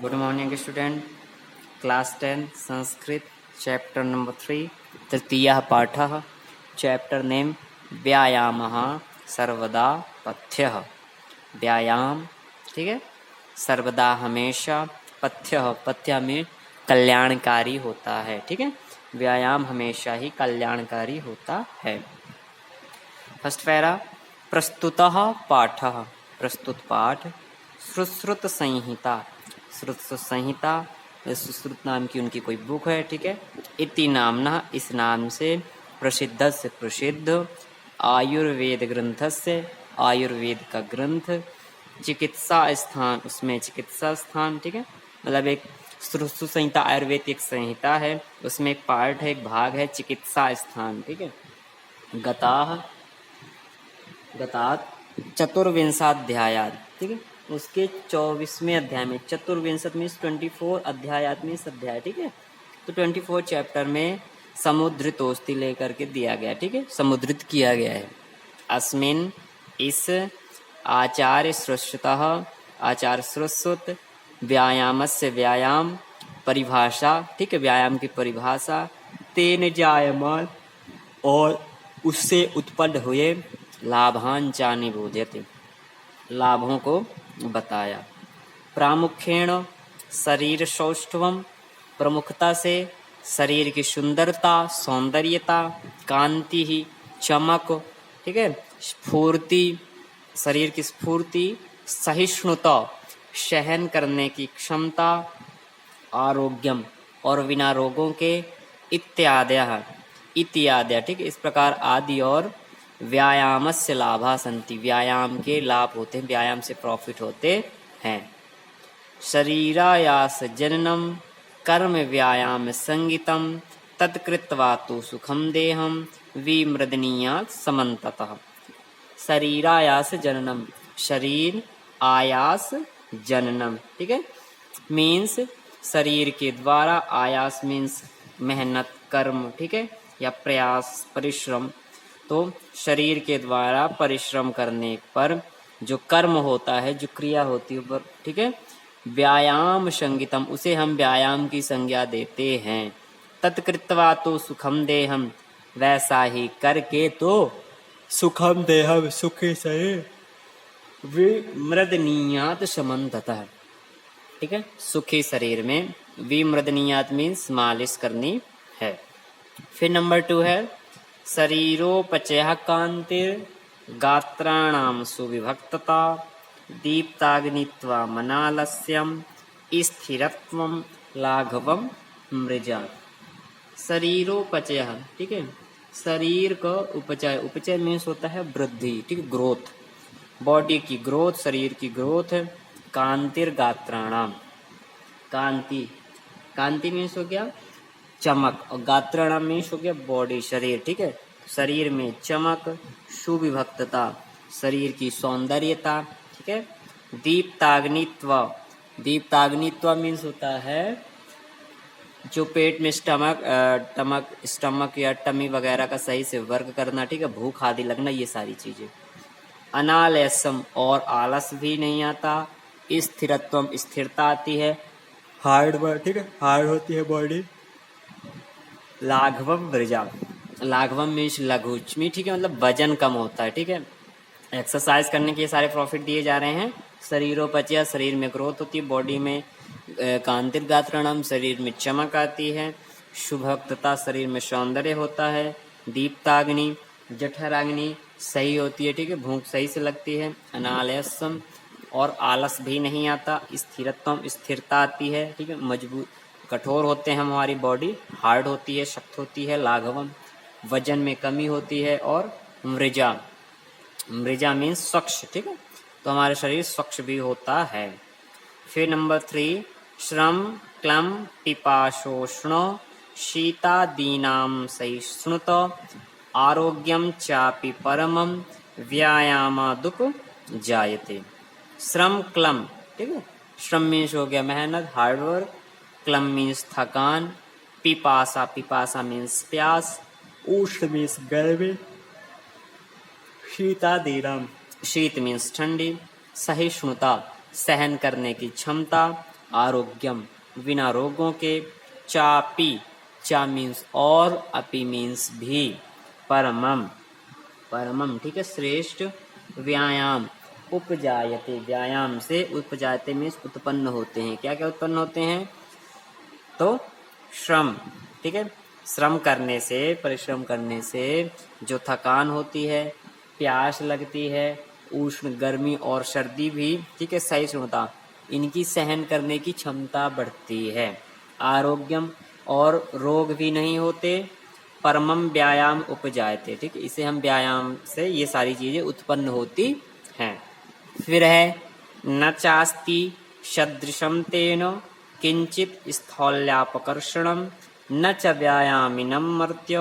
Good morning student. Class 10 Sanskrit chapter number 3 तृतीयः पाठः। Chapter name व्यायामः सर्वदा पथ्यः। व्यायाम, ठीक है, सर्वदा हमेशा, पथ्यः पथ्य में कल्याणकारी होता है, ठीक है। व्यायाम हमेशा ही कल्याणकारी होता है। फर्स्ट पैरा, प्रस्तुतः पाठः, प्रस्तुत पाठ। सुश्रुत संहिता, सुश्रुत संहिता सुश्रुत नाम की उनकी कोई बुक है, ठीक है। इति नामना, इस नाम से, प्रसिद्ध से प्रसिद्ध, आयुर्वेद ग्रंथ से, आयुर्वेद का ग्रंथ, चिकित्सा स्थान, उसमें चिकित्सा स्थान, ठीक है। मतलब एक सुश्रुत संहिता आयुर्वेद की एक संहिता है, उसमें एक पार्ट है, एक भाग है चिकित्सा स्थान, ठीक है। गताः, गतात चतुर्विंशाध्यायात, ठीक है। उसके 24वें अध्याय में, चतुर्विंशत मीन्स 24 अध्यायात में अध्याय, ठीक है। तो 24 चैप्टर में समुद्रितोस्ति लेकर के दिया गया, ठीक है, समुद्रित किया गया है। अस्मिन, इस, आचार्य श्रुतः, आचार्य श्रुत, व्यायामस्य व्यायाम, परिभाषा, ठीक है, व्यायाम की परिभाषा, तेन जायमान, और उससे उत्पन्न हुए, लाभान चानि बोध्यते, लाभों को बताया। प्रामुख्येण शरीर सौष्ठवम, प्रमुखता से शरीर की सुंदरता, सौंदर्यता, कांति ही, चमक, ठीक है, स्फूर्ति, शरीर की स्फूर्ति, सहिष्णुता, सहन करने की क्षमता, आरोग्यम, और बिना रोगों के, इत्यादि, ठीक है, इस प्रकार आदि, और व्यायामस्य लाभा सन्ति, व्यायाम के लाभ होते हैं, व्यायाम से प्रॉफिट होते हैं। शरीरायास जननम कर्म व्यायाम संगितम तत्कृत्वा तु सुखम देहम विमृदनीयात् समन्ततः। शरीरायास जननम, शरीर आयास जननम, ठीक है, मीन्स शरीर के द्वारा, आयास मीन्स मेहनत, कर्म, ठीक है, या प्रयास, परिश्रम। तो शरीर के द्वारा परिश्रम करने पर जो कर्म होता है, जो क्रिया होती है, ठीक है, व्यायाम संगितम, उसे हम व्यायाम की संज्ञा देते हैं। तत्कृत्वा तो सुखम देहम, वैसा ही करके तो सुखम देहम, सुखी शरीर, विमृदनीयात् समन्ततः, ठीक है, सुखी शरीर में विमृदनीयात् मीन्स मालिश करनी है। फिर नंबर 2 है शरीरोपचयः कांतिर गात्राणाम सुविभक्तता दीप्ताग्नित्वा मनालस्यम स्थिरत्वम लाघवम मृजा। शरीरोपचयः, ठीक है, शरीर का उपचय, उपचय मीन्स होता है वृद्धि, ठीक है, ग्रोथ, बॉडी की ग्रोथ, शरीर की ग्रोथ। कांतिर गात्राणाम, कांति, कांति मीन्स हो गया चमक, और गात्राणाम मीन्स हो गया बॉडी, शरीर, ठीक है, शरीर में चमक, सुविभक्तता, शरीर की सौंदर्यता, ठीक है। दीप्ताग्नित्व, दीप्ताग्नित्व मीन्स होता है जो पेट में स्टमक या टमी वगैरह का सही से वर्क करना, ठीक है, भूख आदि लगना, ये सारी चीजें। अनालसम, और आलस भी नहीं आता। स्थिरत्वम, स्थिरता आती है, हार्ड, ठीक है, हार्ड होती है बॉडी। लाघवम वृजा, लाघवम मीन्स लघुचमी, ठीक है, मतलब वजन कम होता है, ठीक है। एक्सरसाइज करने के सारे प्रॉफिट दिए जा रहे हैं। शरीरोपचय, शरीर में ग्रोथ होती है, बॉडी में। कांतिर गात्राणम, शरीर में चमक आती है। शुभक्तता, शरीर में सौंदर्य होता है। दीप्ताग्नि, जठराग्नि सही होती है, ठीक है, भूख सही से लगती है। अनालसम, और आलस भी नहीं आता। स्थिरत्वम, स्थिरता आती है, ठीक है, मजबूत, कठोर होते हैं हमारी बॉडी, हार्ड होती है, सख्त होती है। लाघवम, वजन में कमी होती है। और मृजा, मृजा मीन्स स्वच्छ, ठीक है, तो हमारा शरीर स्वच्छ भी होता है। फिर नंबर 3 श्रम क्लम पिपाशोष्णो शीतादीनां सहिष्णुत आरोग्यम चापि परमम व्यायामादुप जायते। श्रम क्लम, ठीक है, श्रम मीन्स हो गया मेहनत, हार्डवर्क। क्लम मीन्स थकान। पिपासा, पिपासा मीन्स प्यास। उष्ण मीन्स गर्मी। शीतादीनाम, शीत मीन्स ठंडी। सहिष्णुता, सहन करने की क्षमता। आरोग्यम बिना रोगों के, चापी चा मीन्स और, अपि मीन्स भी, परमम परमम ठीक है श्रेष्ठ, व्यायाम उपजायते व्यायाम से, उपजायते मीन्स उत्पन्न होते हैं। क्या क्या उत्पन्न होते हैं? तो श्रम ठीक है, श्रम करने से, परिश्रम करने से जो थकान होती है, प्यास लगती है, उष्ण गर्मी और सर्दी भी ठीक है, सहिष्णुता इनकी सहन करने की क्षमता बढ़ती है। आरोग्यम और रोग भी नहीं होते। परमम व्यायाम उपजायते ठीक है, इसे हम व्यायाम से ये सारी चीजें उत्पन्न होती हैं। फिर है न चास्ति सदृशम तेन किंचित स्थौल्यापकर्षणम न च व्यायामिनं मर्त्य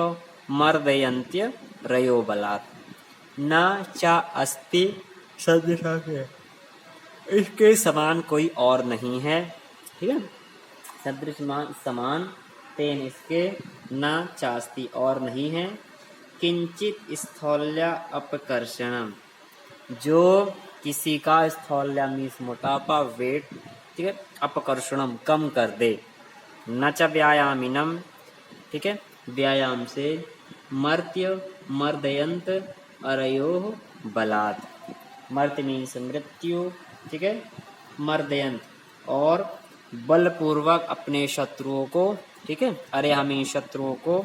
मर्दयन्त्य रयो बलात्। न चा अस्ति सदृशम, इसके समान कोई और नहीं है ठीक है, सदृश समान, तेन इसके, न चास्ति और नहीं है, किंचित स्थौल्य अपकर्षणम जो किसी का स्थौल्य मीन्स मोटापा, वेट ठीक है, अपकर्षणम कम कर दे। न च व्यायामिनम ठीक है, व्यायाम से, मर्त्य मर्दयंत अरयोः बलात्, मर्त्य मीन्स मृत्यु ठीक है, मर्दयंत और बलपूर्वक अपने शत्रुओं को ठीक है, अरे हमें शत्रुओं को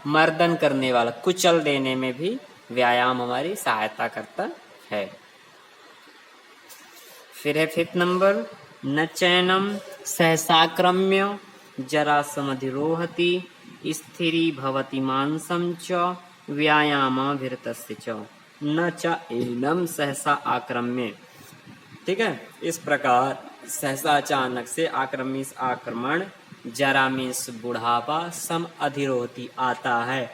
मर्दन करने वाला, कुचल देने में भी व्यायाम हमारी सहायता करता है। फिर है 5th नंबर, न चैनम सहसाक्रम्य जरासमधिरोहति स्थिरी भवति मांसम च व्यायामाभिरतस्य च न च एनम सहसा आक्रम्य ठीक है, इस प्रकार सहसा अचानक से, आक्रमी आक्रमण, जरा मीन्स बुढ़ापा, सम अधिरोहति आता है,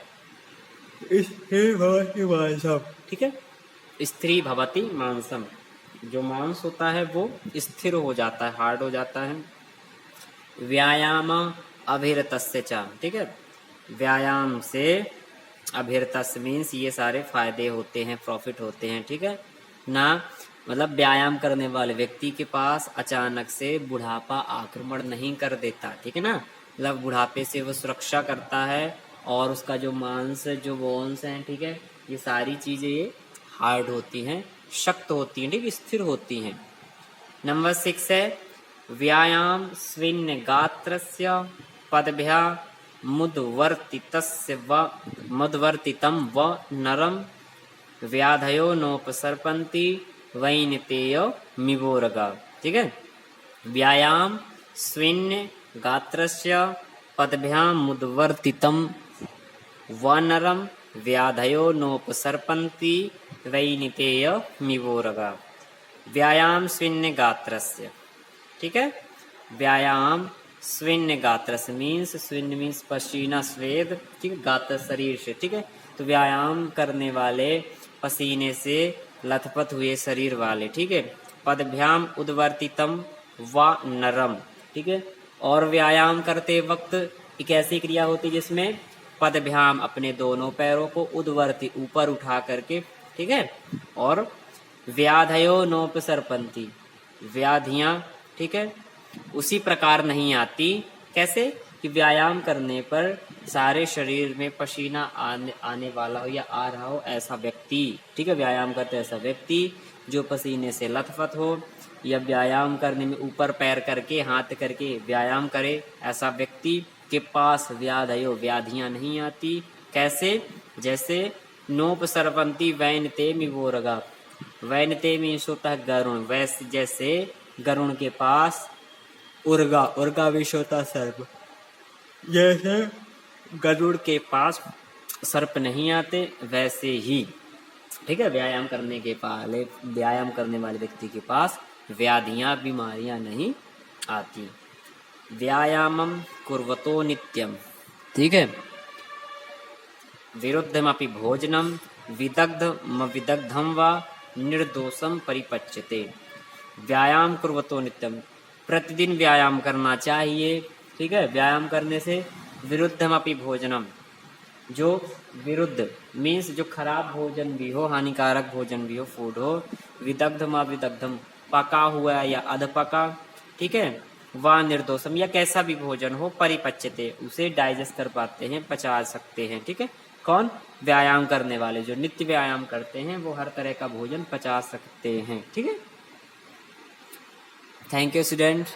स्थिर भवति मांसम ठीक है, स्थिर भवति मांसम जो मांस होता है वो स्थिर हो जाता है, हार्ड हो जाता है। व्यायाम अभिरतस्य च ठीक है, व्यायाम से, अभिरतस्य मीन्स ये सारे फायदे होते हैं, प्रॉफिट होते हैं ठीक है ना, मतलब व्यायाम करने वाले व्यक्ति के पास अचानक से बुढ़ापा आक्रमण नहीं कर देता ठीक है ना, मतलब बुढ़ापे से वो सुरक्षा करता है और उसका जो मांस, जो बोन्स हैं ठीक है, ये सारी चीजें ये हार्ड होती हैं, शक्त होती हैं ठीक है, स्थिर होती हैं। नंबर 6 है व्यायाम स्विन्न गात्रस्य पदभ्या मुद्वर्तितम व नरम व्याधयो नोपसर्पन्ति वैनतेय मिवोरगा ठीक है, व्यायाम स्विन्न गात्रस्य पदभ्याम मुद्वर्तितम व नरम व्याधयो नोपसर्पन्ति वैनतेय मिवोरगा। व्यायाम स्विन्न गात्रस्य ठीक है, व्यायाम स्विन्न गात्रस्य मीन्स, स्विन्न मीन्स पसीना, स्वेद ठीक है, गात्र शरीर से ठीक है, तो व्यायाम करने वाले, पसीने से लथपथ हुए शरीर वाले ठीक है। पदभ्याम उद्वर्तितम व नरम ठीक है, और व्यायाम करते वक्त एक ऐसी क्रिया होती है जिसमें पदभ्याम अपने दोनों पैरों को उद्वर्ति ऊपर उठा करके ठीक है, और व्याधयो नोपसर्पन्ति व्याधियां ठीक है उसी प्रकार नहीं आती। कैसे कि व्यायाम करने पर सारे शरीर में पसीना आने वाला हो या आ रहा हो ऐसा व्यक्ति ठीक है, व्यायाम करते ऐसा व्यक्ति जो पसीने से लथपथ हो या व्यायाम करने में ऊपर पैर करके हाथ करके व्यायाम करे, ऐसा व्यक्ति के पास व्याधयो व्याधियां नहीं आती। कैसे? जैसे नोपसर्पन्ति वैनते मिवोरगा, वैनते मीन्स होता है गरुण, वैसे जैसे गरुण के पास उर्गा, उर्गा विष होता सर्प, जैसे गरुड़ के पास सर्प नहीं आते वैसे ही ठीक है, व्यायाम करने वाले व्यक्ति के पास व्याधियां बीमारियां नहीं आती। व्यायामम कुर्वतो नित्यम ठीक है, विरुद्धमपि भोजनम विदग्धम व निर्दोषम परिपच्यते। व्यायाम कुर्वतो नित्यम, प्रतिदिन व्यायाम करना चाहिए ठीक है। व्यायाम करने से विरुद्धमपि भोजनम, जो विरुद्ध मीन्स जो खराब भोजन भी हो, हानिकारक भोजन भी हो, फूड हो, विदग्धम अविदग्धम पका हुआ या अधपका ठीक है, व निर्दोषम, या कैसा भी भोजन हो, परिपच्यते, उसे डाइजेस्ट कर पाते हैं, पचा सकते हैं। ठीक है, कौन? व्यायाम करने वाले, जो नित्य व्यायाम करते हैं वो हर तरह का भोजन पचा सकते हैं। ठीक है, थैंक यू स्टूडेंट।